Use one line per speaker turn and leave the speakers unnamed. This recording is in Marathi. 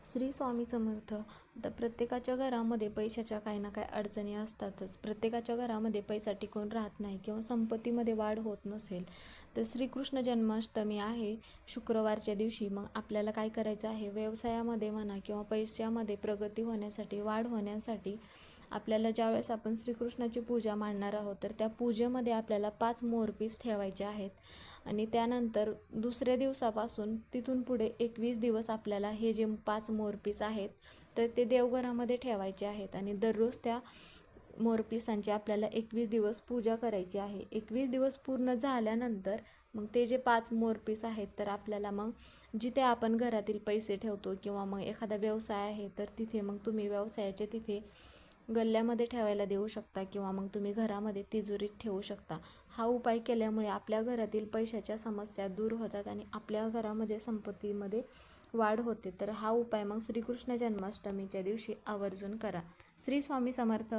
श्री स्वामी समर्थ. आता प्रत्येकाच्या घरामध्ये पैशाच्या काही ना काही अडचणी असतातच. प्रत्येकाच्या घरामध्ये पैसा टिकून राहत नाही किंवा संपत्तीमध्ये वाढ होत नसेल तर श्रीकृष्ण जन्माष्टमी आहे शुक्रवारच्या दिवशी. मग आपल्याला काय करायचं आहे, व्यवसायामध्ये म्हणा किंवा पैशामध्ये प्रगती होण्यासाठी, वाढ होण्यासाठी आपल्याला ज्यावेळेस आपण श्रीकृष्णाची पूजा मांडणार आहोत तर त्या पूजेमध्ये आपल्याला 5 मोरपीस ठेवायचे आहेत. आणि त्यानंतर दुसऱ्या दिवसापासून तिथून पुढे 21 दिवस आपल्याला हे जे 5 मोरपीस आहेत तर ते देवघरामध्ये ठेवायचे आहेत. आणि दररोज त्या मोरपिसांची आपल्याला 21 दिवस पूजा करायची आहे. 21 दिवस पूर्ण झाल्यानंतर मग ते जे 5 मोरपीस आहेत तर आपल्याला मग जिथे आपण घरातील पैसे ठेवतो किंवा मग एखादा व्यवसाय आहे तर तिथे मग तुम्ही व्यवसायाचे तिथे गल्ल्यामध्ये ठेवायला देऊ शकता किंवा मग तुम्ही घरामध्ये तिजोरीत ठेवू शकता. हा उपाय केल्यामुळे आपल्या घरातील पैशाच्या समस्या दूर होतात आणि आपल्या घरामध्ये संपत्तीमध्ये वाढ होते. तर हा उपाय मग श्रीकृष्ण जन्माष्टमीच्या दिवशी आवर्जून करा. श्री स्वामी समर्थ.